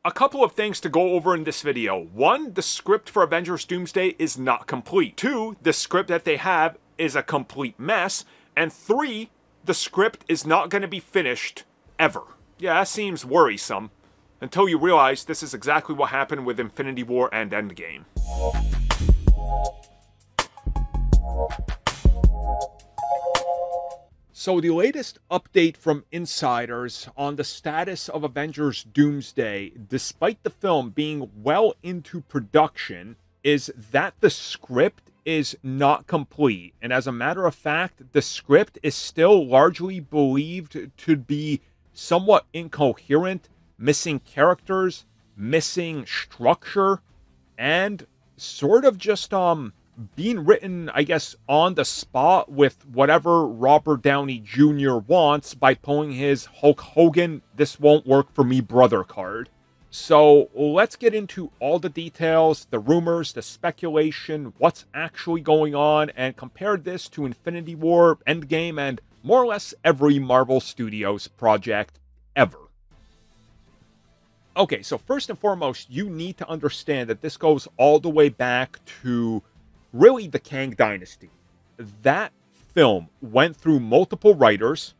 A couple of things to go over in this video. One, the script for Avengers Doomsday is not complete. Two, the script that they have is a complete mess. And three, the script is not going to be finished ever. Yeah, that seems worrisome. Until you realize this is exactly what happened with Infinity War and Endgame. So the latest update from insiders on the status of Avengers Doomsday, despite the film being well into production, is that the script is not complete. And as a matter of fact, the script is still largely believed to be somewhat incoherent, missing characters, missing structure, and sort of just being written, I guess, on the spot with whatever Robert Downey Jr. wants by pulling his Hulk Hogan, this won't work for me brother card. So let's get into all the details, the rumors, the speculation, what's actually going on, and compare this to Infinity War, Endgame, and more or less every Marvel Studios project ever. Okay, so first and foremost, you need to understand that this goes all the way back to really the Kang Dynasty. That film went through multiple writers,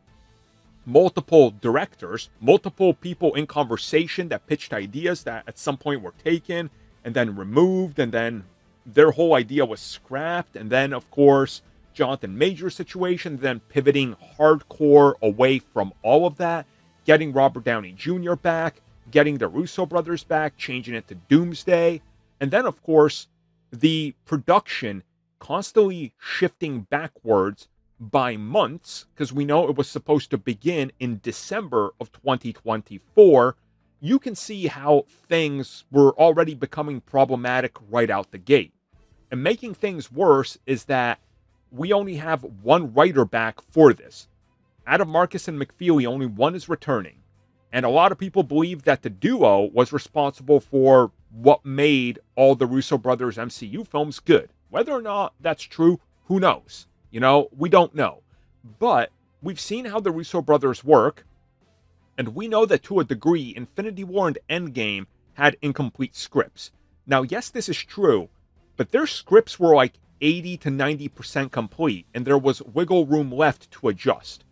multiple directors, multiple people in conversation that pitched ideas that at some point were taken and then removed, and then their whole idea was scrapped, and then, of course, Jonathan Major's situation, then pivoting hardcore away from all of that, getting Robert Downey Jr. back, getting the Russo brothers back, changing it to Doomsday, and then, of course, the production constantly shifting backwards by months, because we know it was supposed to begin in December of 2024, you can see how things were already becoming problematic right out the gate. And making things worse is that we only have one writer back for this. Out of Marcus and McFeely, only one is returning. And a lot of people believe that the duo was responsible for what made all the Russo brothers MCU films good. Whether or not that's true, who knows? You know, we don't know. But we've seen how the Russo brothers work, and we know that to a degree, Infinity War and Endgame had incomplete scripts. Now, yes, this is true, but their scripts were like 80 to 90% complete, and there was wiggle room left to adjust.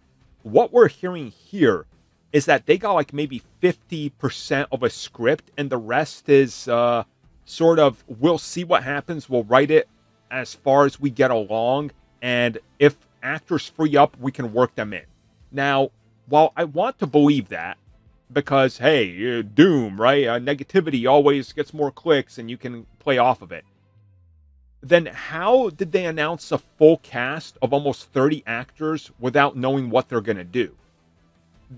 What we're hearing here is that they got like maybe 50% of a script, and the rest is sort of, we'll see what happens, we'll write it as far as we get along, and if actors free up, we can work them in. Now, while I want to believe that, because, hey, Doom, right? Negativity always gets more clicks, and you can play off of it. Then how did they announce a full cast of almost 30 actors without knowing what they're going to do?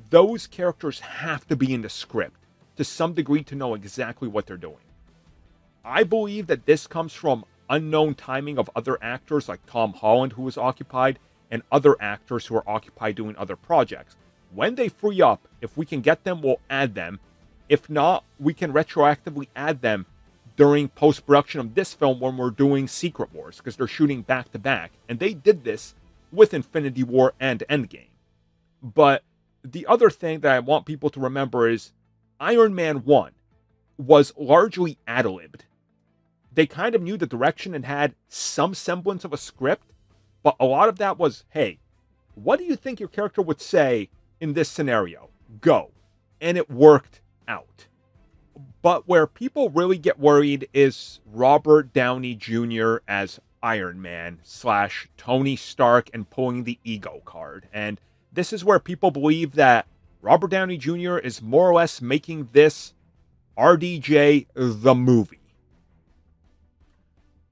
Those characters have to be in the script to some degree to know exactly what they're doing. I believe that this comes from unknown timing of other actors like Tom Holland, who was occupied, and other actors who are occupied doing other projects. When they free up, if we can get them, we'll add them. If not, we can retroactively add them during post-production of this film when we're doing Secret Wars, because they're shooting back-to-back. And they did this with Infinity War and Endgame. But the other thing that I want people to remember is Iron Man 1 was largely ad-libbed. They kind of knew the direction and had some semblance of a script, but a lot of that was, hey, what do you think your character would say in this scenario? Go. And it worked out. But where people really get worried is Robert Downey Jr. as Iron Man / Tony Stark and pulling the ego card. And this is where people believe that Robert Downey Jr. is more or less making this RDJ the movie.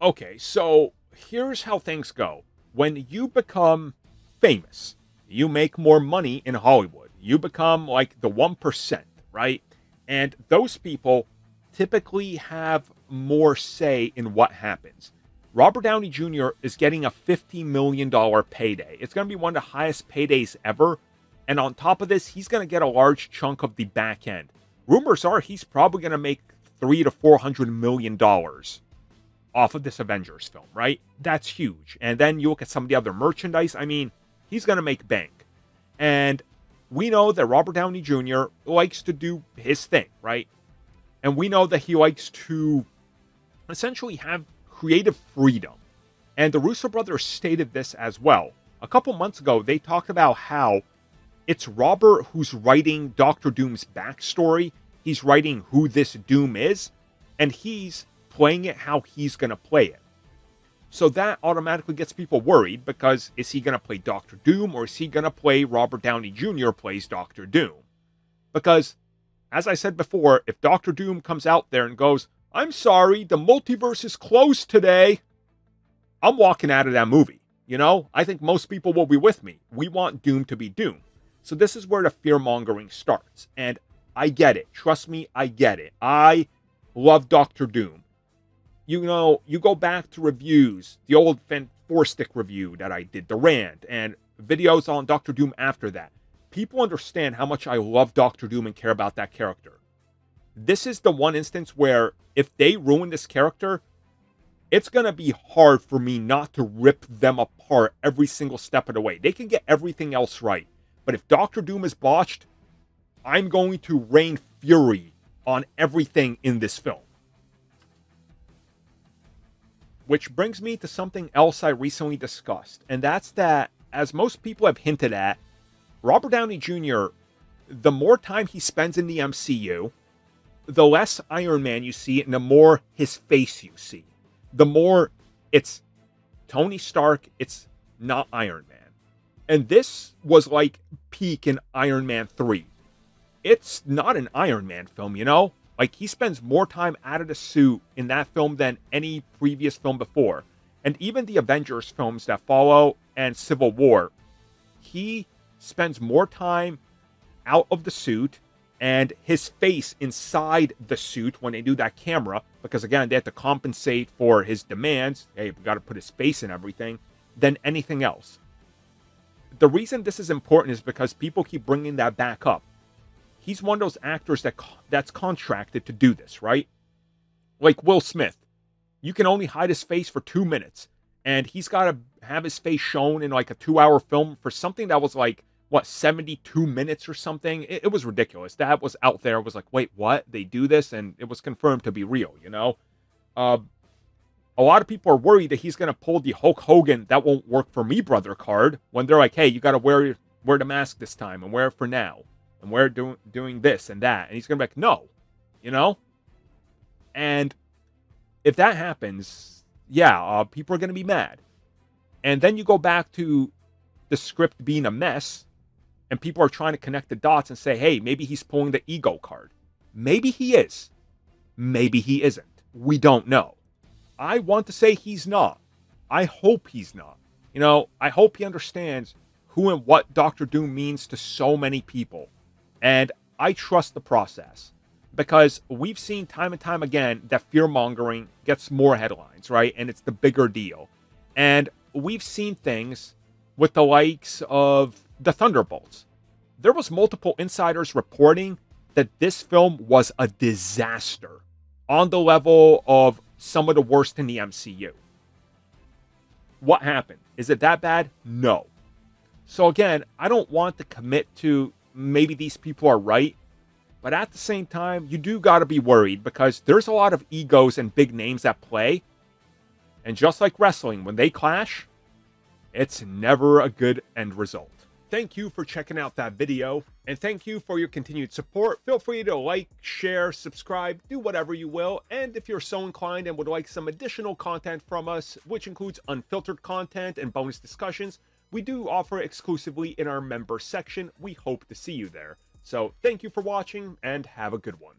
Okay, so here's how things go. When you become famous, you make more money in Hollywood. You become like the 1%, right? And those people typically have more say in what happens. Robert Downey Jr. is getting a $50 million payday. It's going to be one of the highest paydays ever. And on top of this, he's going to get a large chunk of the back end. Rumors are he's probably going to make $300 to $400 million off of this Avengers film, right? That's huge. And then you look at some of the other merchandise. I mean, he's going to make bank. And we know that Robert Downey Jr. likes to do his thing, right? And we know that he likes to essentially have creative freedom. And the Russo brothers stated this as well. A couple months ago, they talked about how it's Robert who's writing Doctor Doom's backstory. He's writing who this Doom is, and he's playing it how he's going to play it. So that automatically gets people worried, because is he going to play Doctor Doom, or is he going to play Robert Downey Jr. plays Doctor Doom? Because, as I said before, if Doctor Doom comes out there and goes, "I'm sorry, the multiverse is closed today," I'm walking out of that movie. You know, I think most people will be with me. We want Doom to be Doom. So this is where the fear-mongering starts. And I get it. Trust me, I get it. I love Doctor Doom. You know, you go back to reviews, the old Four-Stick review that I did, the rant, and videos on Doctor Doom after that. People understand how much I love Doctor Doom and care about that character. This is the one instance where if they ruin this character, it's going to be hard for me not to rip them apart every single step of the way. They can get everything else right. But if Doctor Doom is botched, I'm going to rain fury on everything in this film. Which brings me to something else I recently discussed. And that's that, as most people have hinted at, Robert Downey Jr., the more time he spends in the MCU, the less Iron Man you see and the more his face you see. The more it's Tony Stark, it's not Iron Man. And this was like peak in Iron Man 3. It's not an Iron Man film, you know? Like, he spends more time out of the suit in that film than any previous film before. And even the Avengers films that follow and Civil War, he spends more time out of the suit and his face inside the suit when they do that camera, because again, they have to compensate for his demands. Hey, we got to put his face in everything, than anything else. The reason this is important is because people keep bringing that back up. He's one of those actors that's contracted to do this, right? Like Will Smith. You can only hide his face for 2 minutes, and he's got to have his face shown in like a 2-hour film for something that was like, what, 72 minutes or something? It was ridiculous. That was out there. It was like, wait, what? They do this? And it was confirmed to be real, you know? A lot of people are worried that he's going to pull the Hulk Hogan "that won't work for me, brother" card when they're like, hey, you got to wear the mask this time and wear it for now. And we're doing this and that. And he's going to be like, no, you know? And if that happens, yeah, people are going to be mad. And then you go back to the script being a mess, and people are trying to connect the dots and say, hey, maybe he's pulling the ego card. Maybe he is. Maybe he isn't. We don't know. I want to say he's not. I hope he's not. You know, I hope he understands who and what Doctor Doom means to so many people. And I trust the process, because we've seen time and time again that fear-mongering gets more headlines, right? And it's the bigger deal. And we've seen things with the likes of the Thunderbolts. There was multiple insiders reporting that this film was a disaster on the level of some of the worst in the MCU. What happened? Is it that bad? No. So again, I don't want to commit to maybe these people are right, but at the same time, you do got to be worried, because there's a lot of egos and big names at play. And just like wrestling, when they clash, it's never a good end result. Thank you for checking out that video, and thank you for your continued support. Feel free to like, share, subscribe, do whatever you will. And if you're so inclined and would like some additional content from us, which includes unfiltered content and bonus discussions, we do offer exclusively in our member section. We hope to see you there. So thank you for watching, and have a good one.